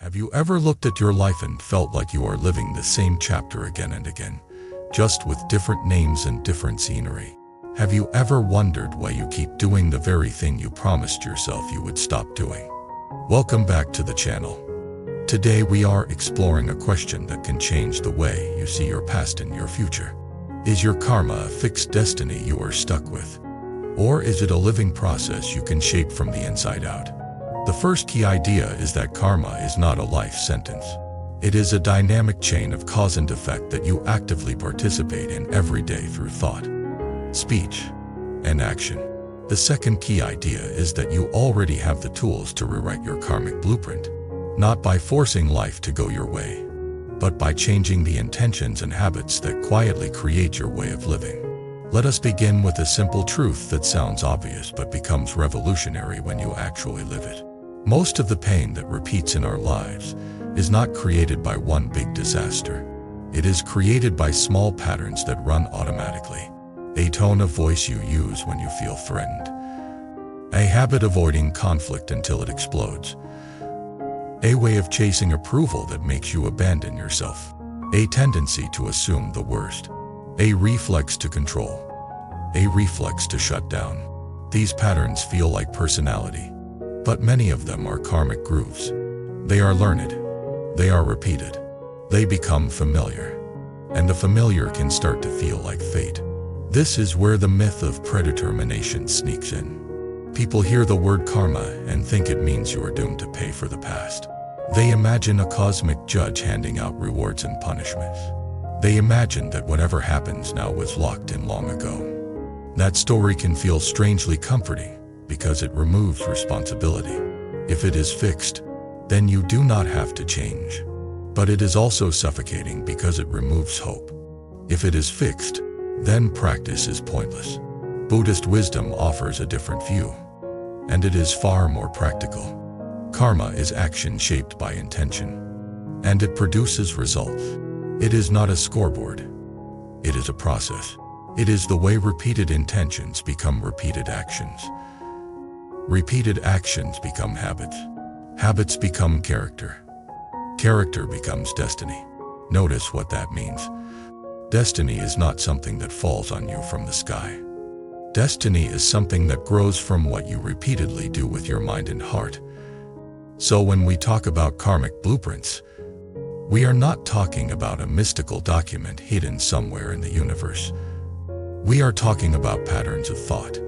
Have you ever looked at your life and felt like you are living the same chapter again and again, just with different names and different scenery? Have you ever wondered why you keep doing the very thing you promised yourself you would stop doing? Welcome back to the channel. Today we are exploring a question that can change the way you see your past and your future. Is your karma a fixed destiny you are stuck with? Or is it a living process you can shape from the inside out? The first key idea is that karma is not a life sentence. It is a dynamic chain of cause and effect that you actively participate in every day through thought, speech, and action. The second key idea is that you already have the tools to rewrite your karmic blueprint, not by forcing life to go your way, but by changing the intentions and habits that quietly create your way of living. Let us begin with a simple truth that sounds obvious but becomes revolutionary when you actually live it. Most of the pain that repeats in our lives is not created by one big disaster. It is created by small patterns that run automatically. A tone of voice you use when you feel threatened. A habit avoiding conflict until it explodes. A way of chasing approval that makes you abandon yourself. A tendency to assume the worst. A reflex to control. A reflex to shut down. These patterns feel like personality, but many of them are karmic grooves. They are learned. They are repeated. They become familiar. And the familiar can start to feel like fate. This is where the myth of predetermination sneaks in. People hear the word karma and think it means you are doomed to pay for the past. They imagine a cosmic judge handing out rewards and punishments. They imagine that whatever happens now was locked in long ago. That story can feel strangely comforting because it removes responsibility. If it is fixed, then you do not have to change. But it is also suffocating because it removes hope. If it is fixed, then practice is pointless. Buddhist wisdom offers a different view, and it is far more practical. Karma is action shaped by intention, and it produces results. It is not a scoreboard. It is a process. It is the way repeated intentions become repeated actions. Repeated actions become habits. Habits become character. Character becomes destiny. Notice what that means. Destiny is not something that falls on you from the sky. Destiny is something that grows from what you repeatedly do with your mind and heart. So when we talk about karmic blueprints, we are not talking about a mystical document hidden somewhere in the universe. We are talking about patterns of thought,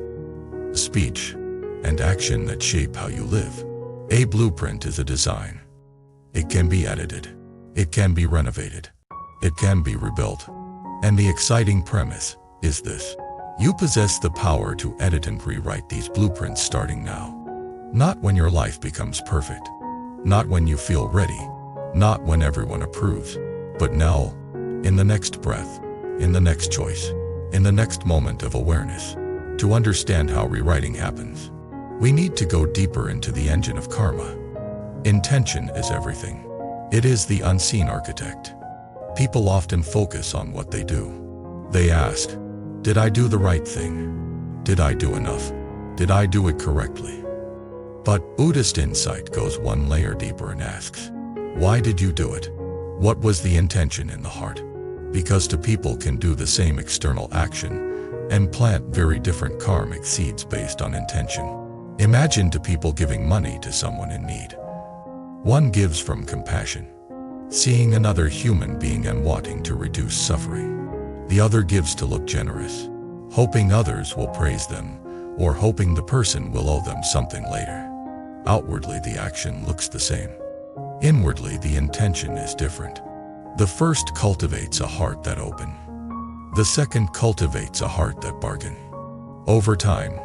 speech, and action that shape how you live. A blueprint is a design. It can be edited. It can be renovated. It can be rebuilt. And the exciting premise is this. You possess the power to edit and rewrite these blueprints starting now. Not when your life becomes perfect. Not when you feel ready. Not when everyone approves. But now, in the next breath, in the next choice, in the next moment of awareness. To understand how rewriting happens, we need to go deeper into the engine of karma. Intention is everything. It is the unseen architect. People often focus on what they do. They ask, did I do the right thing? Did I do enough? Did I do it correctly? But Buddhist insight goes one layer deeper and asks, why did you do it? What was the intention in the heart? Because two people can do the same external action and plant very different karmic seeds based on intention. Imagine two people giving money to someone in need. One gives from compassion, seeing another human being and wanting to reduce suffering. The other gives to look generous, hoping others will praise them or hoping the person will owe them something later. Outwardly, the action looks the same. Inwardly, the intention is different. The first cultivates a heart that open. The second cultivates a heart that bargain. Over time,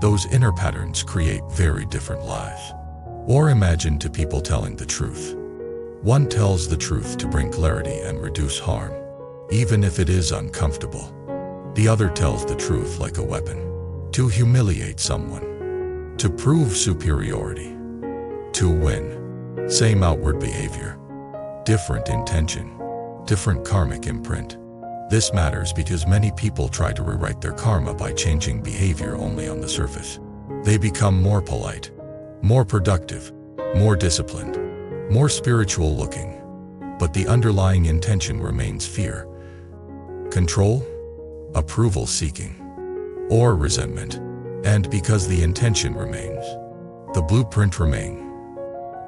those inner patterns create very different lives. Or imagine two people telling the truth. One tells the truth to bring clarity and reduce harm, even if it is uncomfortable. The other tells the truth like a weapon, to humiliate someone, to prove superiority, to win. Same outward behavior, different intention, different karmic imprint. This matters because many people try to rewrite their karma by changing behavior only on the surface. They become more polite, more productive, more disciplined, more spiritual looking, but the underlying intention remains fear, control, approval seeking, or resentment. And because the intention remains, the blueprint remains.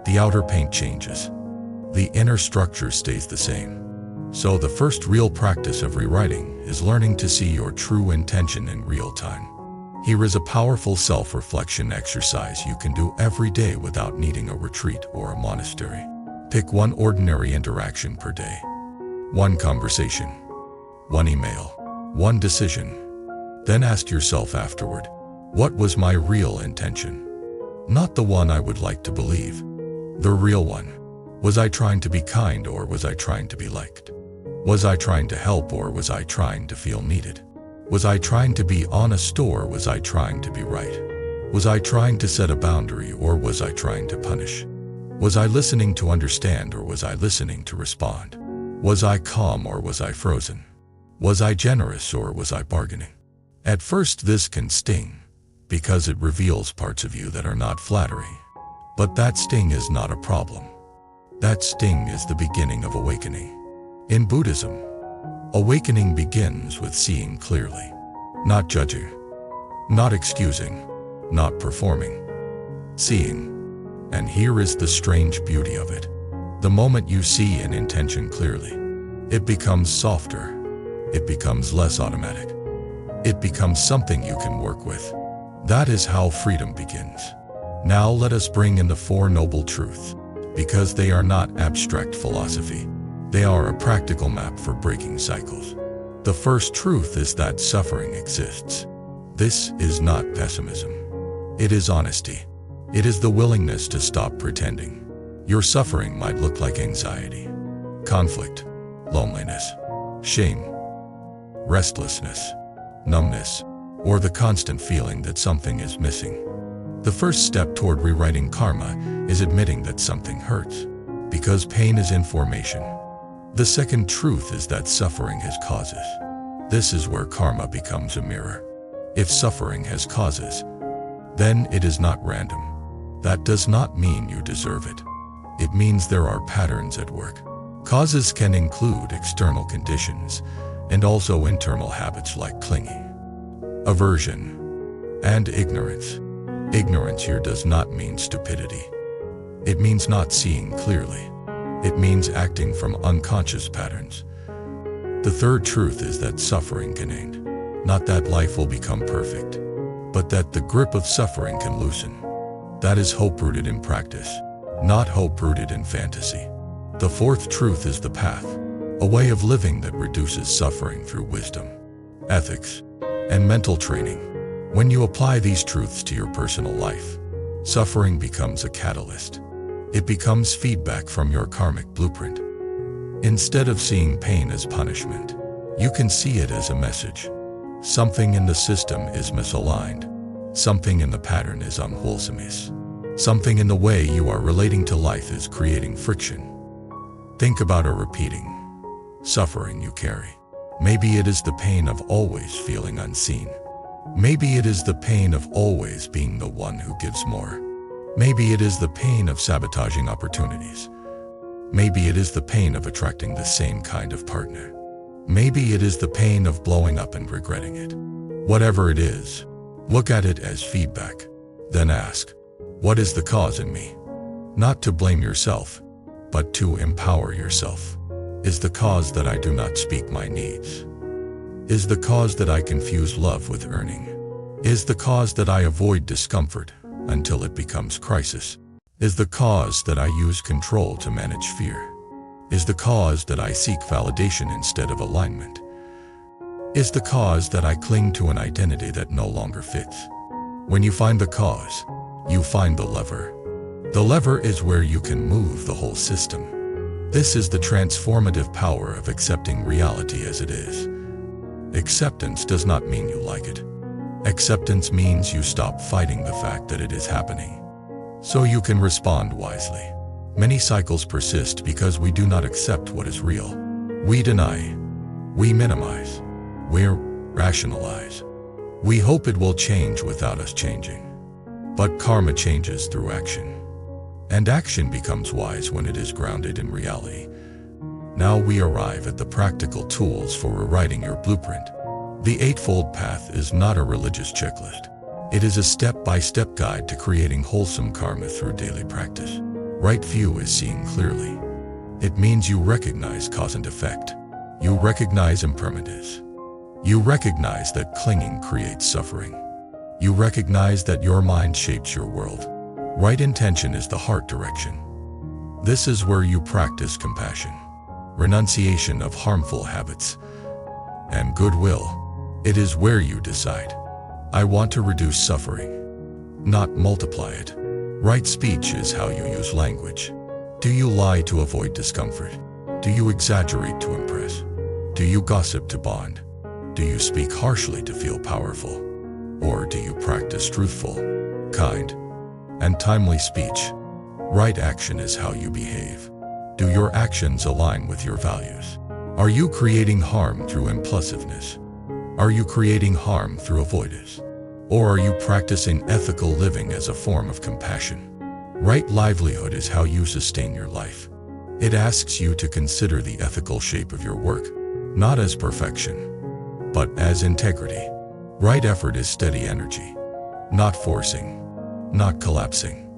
The outer paint changes. The inner structure stays the same. So the first real practice of rewriting is learning to see your true intention in real time. Here is a powerful self-reflection exercise you can do every day without needing a retreat or a monastery. Pick one ordinary interaction per day. One conversation. One email. One decision. Then ask yourself afterward, what was my real intention? Not the one I would like to believe. The real one. Was I trying to be kind or was I trying to be liked? Was I trying to help or was I trying to feel needed? Was I trying to be honest or was I trying to be right? Was I trying to set a boundary or was I trying to punish? Was I listening to understand or was I listening to respond? Was I calm or was I frozen? Was I generous or was I bargaining? At first this can sting, because it reveals parts of you that are not flattering. But that sting is not a problem. That sting is the beginning of awakening. In Buddhism, awakening begins with seeing clearly, not judging, not excusing, not performing, seeing. And here is the strange beauty of it. The moment you see an intention clearly, it becomes softer. It becomes less automatic. It becomes something you can work with. That is how freedom begins. Now let us bring in the Four Noble Truths, because they are not abstract philosophy. They are a practical map for breaking cycles. The first truth is that suffering exists. This is not pessimism. It is honesty. It is the willingness to stop pretending. Your suffering might look like anxiety, conflict, loneliness, shame, restlessness, numbness, or the constant feeling that something is missing. The first step toward rewriting karma is admitting that something hurts, because pain is information. The second truth is that suffering has causes. This is where karma becomes a mirror. If suffering has causes, then it is not random. That does not mean you deserve it. It means there are patterns at work. Causes can include external conditions and also internal habits like clinging, aversion, and ignorance. Ignorance here does not mean stupidity. It means not seeing clearly. It means acting from unconscious patterns. The third truth is that suffering can end. Not that life will become perfect, but that the grip of suffering can loosen. That is hope rooted in practice, not hope rooted in fantasy. The fourth truth is the path, a way of living that reduces suffering through wisdom, ethics, and mental training. When you apply these truths to your personal life, suffering becomes a catalyst. It becomes feedback from your karmic blueprint. Instead of seeing pain as punishment, you can see it as a message. Something in the system is misaligned. Something in the pattern is unwholesome. Something in the way you are relating to life is creating friction. Think about a repeating suffering you carry. Maybe it is the pain of always feeling unseen. Maybe it is the pain of always being the one who gives more. Maybe it is the pain of sabotaging opportunities. Maybe it is the pain of attracting the same kind of partner. Maybe it is the pain of blowing up and regretting it. Whatever it is, look at it as feedback. Then ask, what is the cause in me? Not to blame yourself, but to empower yourself. Is the cause that I do not speak my needs? Is the cause that I confuse love with earning? Is the cause that I avoid discomfort until it becomes crisis? Is the cause that I use control to manage fear? Is the cause that I seek validation instead of alignment? Is the cause that I cling to an identity that no longer fits? When you find the cause, you find the lever. The lever is where you can move the whole system. This is the transformative power of accepting reality as it is. Acceptance does not mean you like it. Acceptance means you stop fighting the fact that it is happening, so you can respond wisely. Many cycles persist because we do not accept what is real. We deny, we minimize, we rationalize. We hope it will change without us changing. But karma changes through action. And action becomes wise when it is grounded in reality. Now we arrive at the practical tools for rewriting your blueprint. The Eightfold Path is not a religious checklist. It is a step-by-step guide to creating wholesome karma through daily practice. Right view is seeing clearly. It means you recognize cause and effect. You recognize impermanence. You recognize that clinging creates suffering. You recognize that your mind shapes your world. Right intention is the heart direction. This is where you practice compassion, renunciation of harmful habits, and goodwill. It is where you decide, I want to reduce suffering, not multiply it. Right speech is how you use language. Do you lie to avoid discomfort? Do you exaggerate to impress? Do you gossip to bond? Do you speak harshly to feel powerful? Or do you practice truthful, kind, and timely speech? Right action is how you behave. Do your actions align with your values? Are you creating harm through impulsiveness? Are you creating harm through avoidance? Or are you practicing ethical living as a form of compassion? Right livelihood is how you sustain your life. It asks you to consider the ethical shape of your work, not as perfection, but as integrity. Right effort is steady energy, not forcing, not collapsing.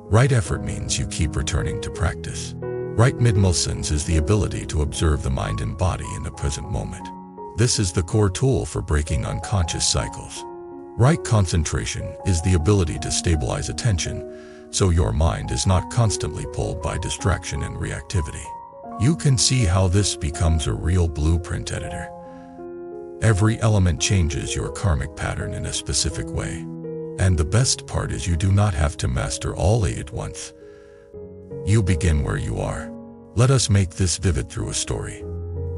Right effort means you keep returning to practice. Right mindfulness is the ability to observe the mind and body in the present moment. This is the core tool for breaking unconscious cycles. Right concentration is the ability to stabilize attention, so your mind is not constantly pulled by distraction and reactivity. You can see how this becomes a real blueprint editor. Every element changes your karmic pattern in a specific way. And the best part is you do not have to master all 8 at once. You begin where you are. Let us make this vivid through a story.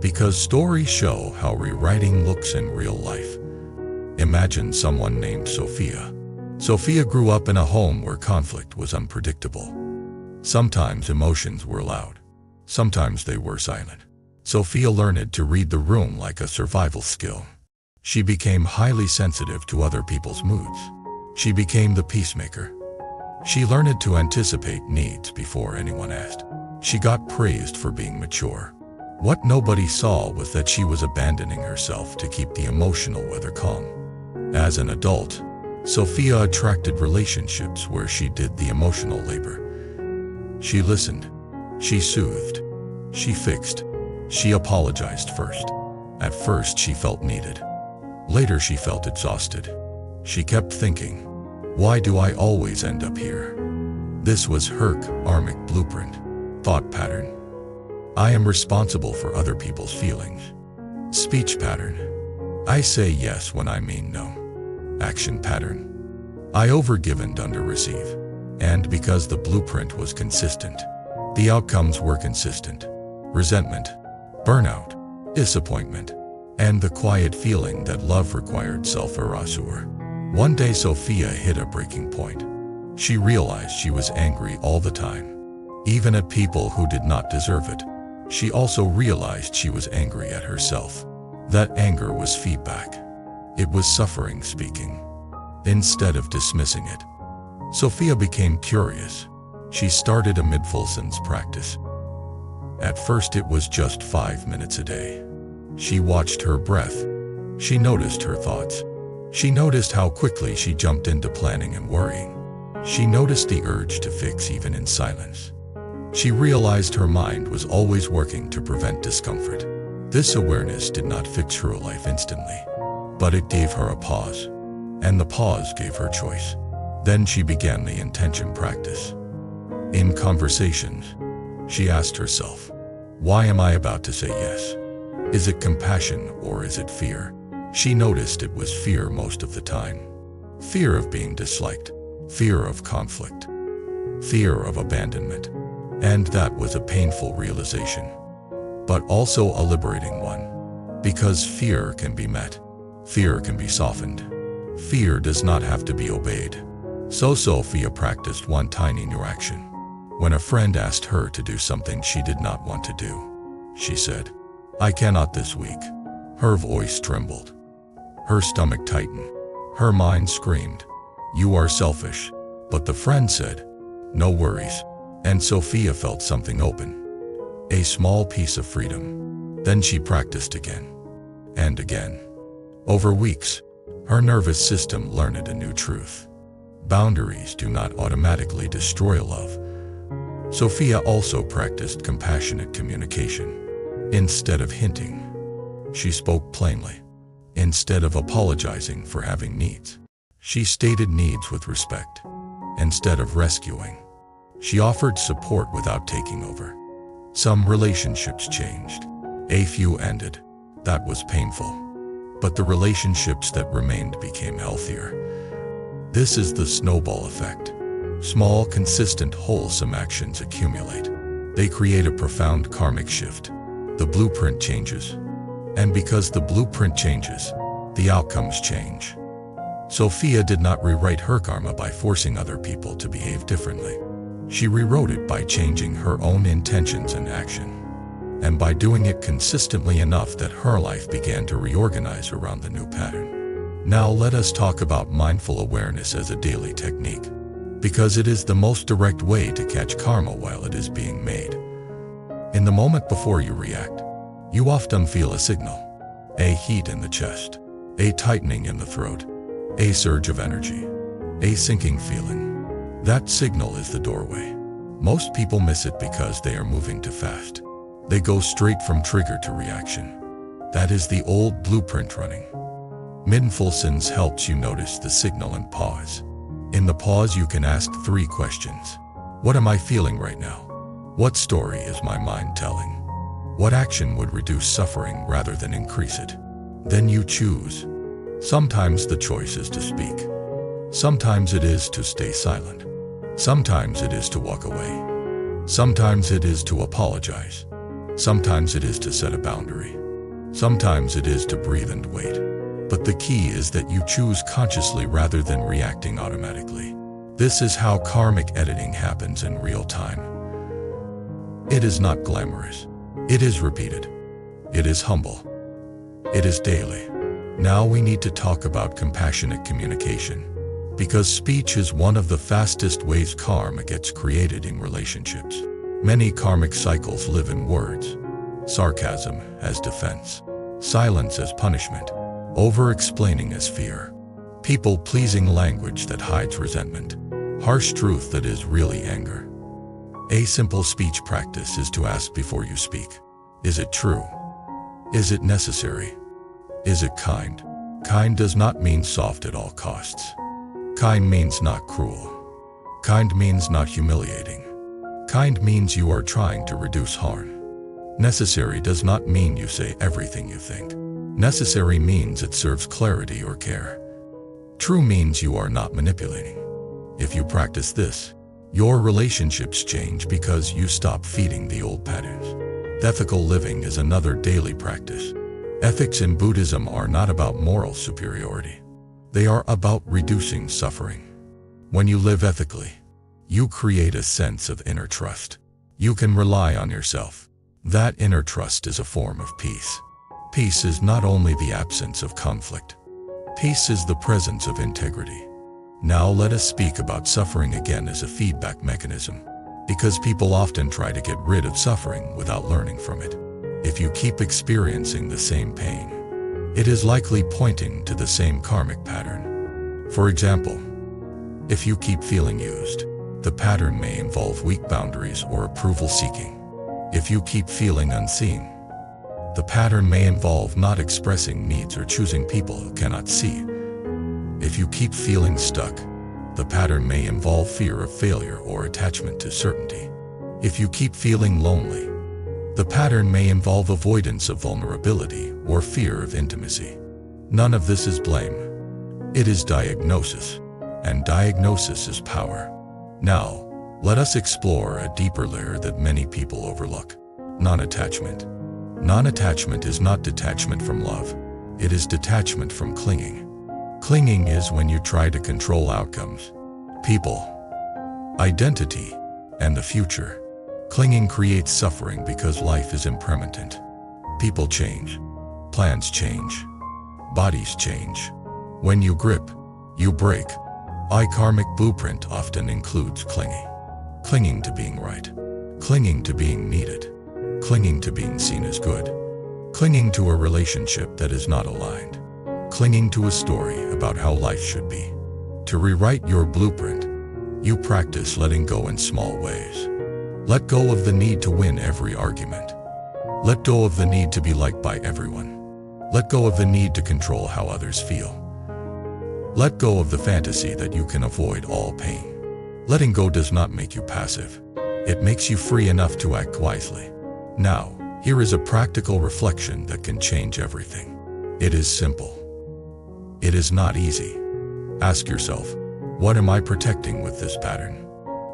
Because stories show how rewriting looks in real life. Imagine someone named Sophia. Sophia grew up in a home where conflict was unpredictable. Sometimes emotions were loud. Sometimes they were silent. Sophia learned to read the room like a survival skill. She became highly sensitive to other people's moods. She became the peacemaker. She learned to anticipate needs before anyone asked. She got praised for being mature. What nobody saw was that she was abandoning herself to keep the emotional weather calm. As an adult, Sophia attracted relationships where she did the emotional labor. She listened. She soothed. She fixed. She apologized first. At first she felt needed. Later she felt exhausted. She kept thinking, why do I always end up here? This was her karmic blueprint, thought pattern. I am responsible for other people's feelings. Speech pattern. I say yes when I mean no. Action pattern. I overgive and underreceive. And because the blueprint was consistent, the outcomes were consistent. Resentment, burnout, disappointment, and the quiet feeling that love required self-erasure. One day Sophia hit a breaking point. She realized she was angry all the time, even at people who did not deserve it. She also realized she was angry at herself. That anger was feedback. It was suffering speaking. Instead of dismissing it, Sophia became curious. She started a mindfulness practice. At first it was just 5 minutes a day. She watched her breath. She noticed her thoughts. She noticed how quickly she jumped into planning and worrying. She noticed the urge to fix even in silence. She realized her mind was always working to prevent discomfort. This awareness did not fix her life instantly, but it gave her a pause, and the pause gave her choice. Then she began the intention practice. In conversations, she asked herself, why am I about to say yes? Is it compassion or is it fear? She noticed it was fear most of the time. Fear of being disliked, fear of conflict, fear of abandonment. And that was a painful realization, but also a liberating one. Because fear can be met. Fear can be softened. Fear does not have to be obeyed. So Sophia practiced one tiny new action. When a friend asked her to do something she did not want to do, she said, I cannot this week. Her voice trembled. Her stomach tightened. Her mind screamed, you are selfish. But the friend said, no worries. And Sophia felt something open. A small piece of freedom. Then she practiced again. And again. Over weeks, her nervous system learned a new truth. Boundaries do not automatically destroy love. Sophia also practiced compassionate communication. Instead of hinting, she spoke plainly. Instead of apologizing for having needs, she stated needs with respect. Instead of rescuing, she offered support without taking over. Some relationships changed. A few ended. That was painful. But the relationships that remained became healthier. This is the snowball effect. Small, consistent, wholesome actions accumulate. They create a profound karmic shift. The blueprint changes. And because the blueprint changes, the outcomes change. Sophia did not rewrite her karma by forcing other people to behave differently. She rewrote it by changing her own intentions and action. And by doing it consistently enough that her life began to reorganize around the new pattern. Now let us talk about mindful awareness as a daily technique, because it is the most direct way to catch karma while it is being made. In the moment before you react, you often feel a signal, a heat in the chest, a tightening in the throat, a surge of energy, a sinking feeling. That signal is the doorway. Most people miss it because they are moving too fast. They go straight from trigger to reaction. That is the old blueprint running. Mindfulness helps you notice the signal and pause. In the pause, you can ask 3 questions. What am I feeling right now? What story is my mind telling? What action would reduce suffering rather than increase it? Then you choose. Sometimes the choice is to speak. Sometimes it is to stay silent. Sometimes it is to walk away. Sometimes it is to apologize. Sometimes it is to set a boundary. Sometimes it is to breathe and wait. But the key is that you choose consciously rather than reacting automatically. This is how karmic editing happens in real time. It is not glamorous. It is repeated. It is humble. It is daily. Now we need to talk about compassionate communication, because speech is one of the fastest ways karma gets created in relationships. Many karmic cycles live in words. Sarcasm as defense. Silence as punishment. Over-explaining as fear. People-pleasing language that hides resentment. Harsh truth that is really anger. A simple speech practice is to ask before you speak. Is it true? Is it necessary? Is it kind? Kind does not mean soft at all costs. Kind means not cruel. Kind means not humiliating. Kind means you are trying to reduce harm. Necessary does not mean you say everything you think. Necessary means it serves clarity or care. True means you are not manipulating. If you practice this, your relationships change because you stop feeding the old patterns. Ethical living is another daily practice. Ethics in Buddhism are not about moral superiority. They are about reducing suffering. When you live ethically, you create a sense of inner trust. You can rely on yourself. That inner trust is a form of peace. Peace is not only the absence of conflict. Peace is the presence of integrity. Now let us speak about suffering again as a feedback mechanism, because people often try to get rid of suffering without learning from it. If you keep experiencing the same pain, it is likely pointing to the same karmic pattern. For example, if you keep feeling used, the pattern may involve weak boundaries or approval seeking. If you keep feeling unseen, the pattern may involve not expressing needs or choosing people who cannot see. If you keep feeling stuck, the pattern may involve fear of failure or attachment to certainty. If you keep feeling lonely, the pattern may involve avoidance of vulnerability or fear of intimacy. None of this is blame. It is diagnosis, and diagnosis is power. Now, let us explore a deeper layer that many people overlook: non-attachment. Non-attachment is not detachment from love. It is detachment from clinging. Clinging is when you try to control outcomes, people, identity, and the future. Clinging creates suffering because life is impermanent. People change. Plans change. Bodies change. When you grip, you break. A karmic blueprint often includes clinging. clinging to being right, clinging to being needed, clinging to being seen as good, clinging to a relationship that is not aligned, clinging to a story about how life should be. To rewrite your blueprint, you practice letting go in small ways. Let go of the need to win every argument. Let go of the need to be liked by everyone. Let go of the need to control how others feel. Let go of the fantasy that you can avoid all pain. Letting go does not make you passive. It makes you free enough to act wisely. Now, here is a practical reflection that can change everything. It is simple. It is not easy. Ask yourself, what am I protecting with this pattern?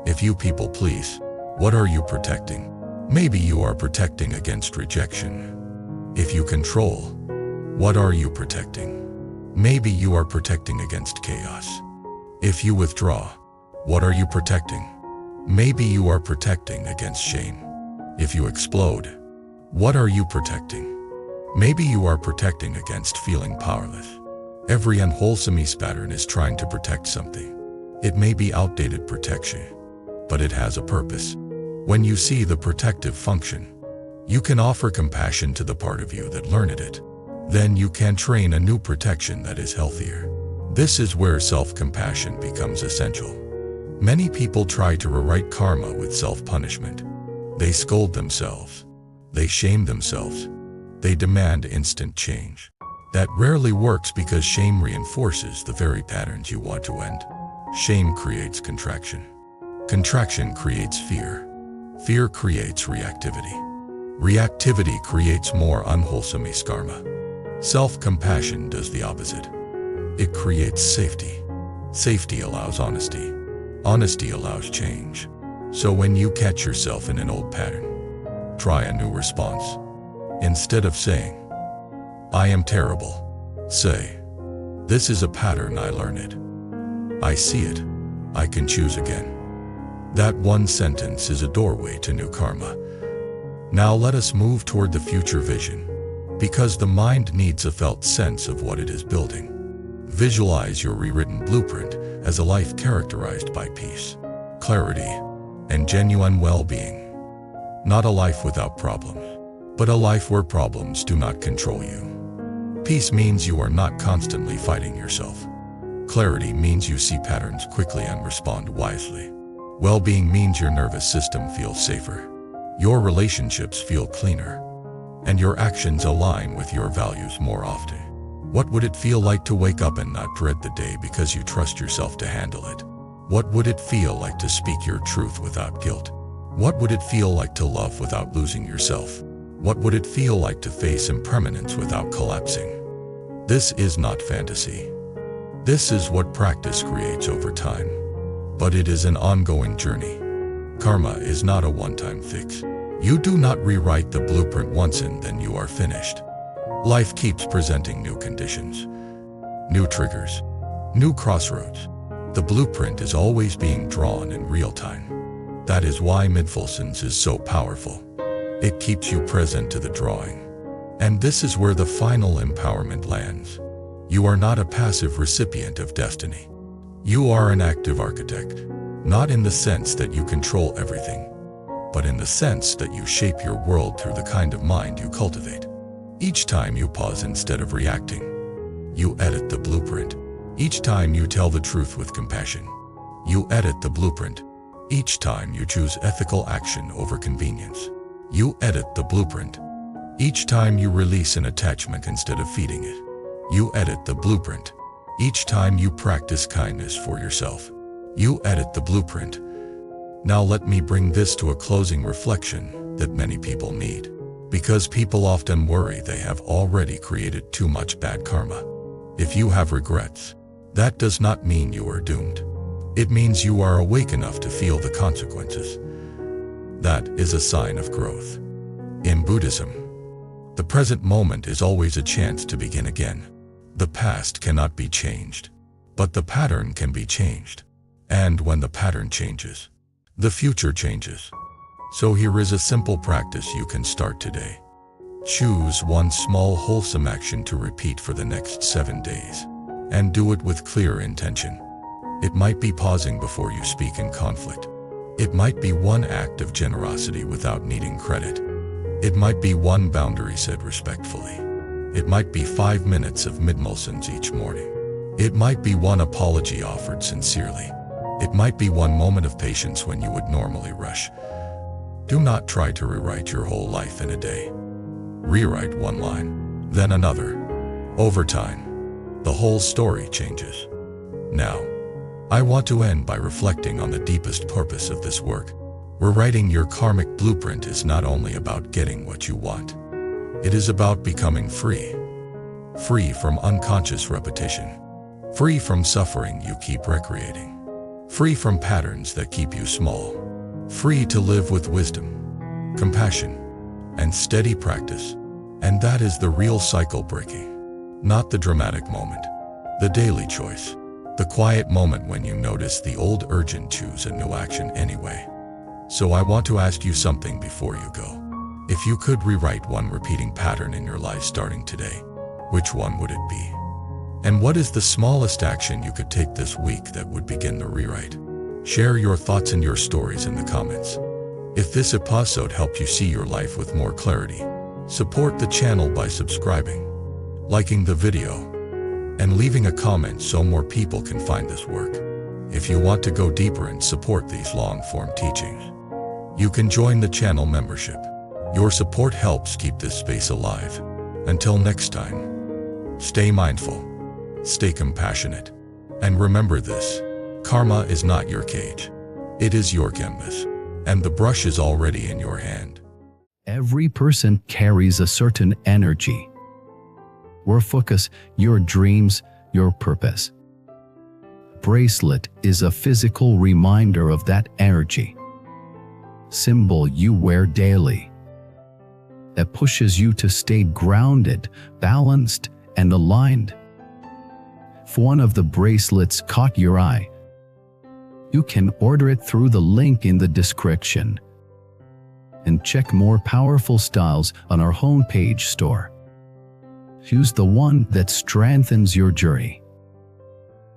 If you people please, what are you protecting? Maybe you are protecting against rejection. If you control, what are you protecting? Maybe you are protecting against chaos. If you withdraw, what are you protecting? Maybe you are protecting against shame. If you explode, what are you protecting? Maybe you are protecting against feeling powerless. Every unwholesome pattern is trying to protect something. It may be outdated protection, but it has a purpose. When you see the protective function, you can offer compassion to the part of you that learned it. Then you can train a new protection that is healthier. This is where self-compassion becomes essential. Many people try to rewrite karma with self-punishment. They scold themselves. They shame themselves. They demand instant change. That rarely works because shame reinforces the very patterns you want to end. Shame creates contraction. Contraction creates fear. Fear creates reactivity. Reactivity creates more unwholesome karma. Self-compassion does the opposite. It creates safety. Safety allows honesty. Honesty allows change. So when you catch yourself in an old pattern, try a new response. Instead of saying, I am terrible, say, this is a pattern I learned. I see it. I can choose again. That one sentence is a doorway to new karma. Now let us move toward the future vision, because the mind needs a felt sense of what it is building. Visualize your rewritten blueprint as a life characterized by peace, clarity, and genuine well-being. Not a life without problems, but a life where problems do not control you. Peace means you are not constantly fighting yourself. Clarity means you see patterns quickly and respond wisely. Well-being means your nervous system feels safer, your relationships feel cleaner, and your actions align with your values more often. What would it feel like to wake up and not dread the day because you trust yourself to handle it? What would it feel like to speak your truth without guilt? What would it feel like to love without losing yourself? What would it feel like to face impermanence without collapsing? This is not fantasy. This is what practice creates over time. But it is an ongoing journey. Karma is not a one-time fix. You do not rewrite the blueprint once and then you are finished. Life keeps presenting new conditions, new triggers, new crossroads. The blueprint is always being drawn in real time. That is why mindfulness is so powerful. It keeps you present to the drawing. And this is where the final empowerment lands. You are not a passive recipient of destiny. You are an active architect, not in the sense that you control everything, but in the sense that you shape your world through the kind of mind you cultivate. Each time you pause instead of reacting, you edit the blueprint. Each time you tell the truth with compassion, you edit the blueprint. Each time you choose ethical action over convenience, you edit the blueprint. Each time you release an attachment instead of feeding it, you edit the blueprint. Each time you practice kindness for yourself, you edit the blueprint. Now let me bring this to a closing reflection that many people need. Because people often worry they have already created too much bad karma. If you have regrets, that does not mean you are doomed. It means you are awake enough to feel the consequences. That is a sign of growth. In Buddhism, the present moment is always a chance to begin again. The past cannot be changed, but the pattern can be changed. And when the pattern changes, the future changes. So here is a simple practice you can start today. Choose one small wholesome action to repeat for the next 7 days, and do it with clear intention. It might be pausing before you speak in conflict, It might be one act of generosity without needing credit. It might be one boundary said respectfully. It might be 5 minutes of mid-Molsons each morning. It might be one apology offered sincerely. It might be one moment of patience when you would normally rush. Do not try to rewrite your whole life in a day. Rewrite one line, then another. Over time, the whole story changes. Now, I want to end by reflecting on the deepest purpose of this work. Rewriting your karmic blueprint is not only about getting what you want. It is about becoming free. Free from unconscious repetition. Free from suffering you keep recreating. Free from patterns that keep you small. Free to live with wisdom, compassion, and steady practice. And that is the real cycle breaking. Not the dramatic moment. The daily choice. The quiet moment when you notice the old urge and choose a new action anyway. So I want to ask you something before you go. If you could rewrite one repeating pattern in your life starting today, which one would it be? And what is the smallest action you could take this week that would begin the rewrite? Share your thoughts and your stories in the comments. If this episode helped you see your life with more clarity, support the channel by subscribing, liking the video, and leaving a comment so more people can find this work. If you want to go deeper and support these long-form teachings, you can join the channel membership. Your support helps keep this space alive. Until next time, stay mindful, stay compassionate, and remember this: karma is not your cage. It is your canvas, and the brush is already in your hand. Every person carries a certain energy. Your focus, your dreams, your purpose. Bracelet is a physical reminder of that energy. Symbol you wear daily. That pushes you to stay grounded, balanced, and aligned. If one of the bracelets caught your eye, you can order it through the link in the description. And check more powerful styles on our homepage store. Choose the one that strengthens your journey.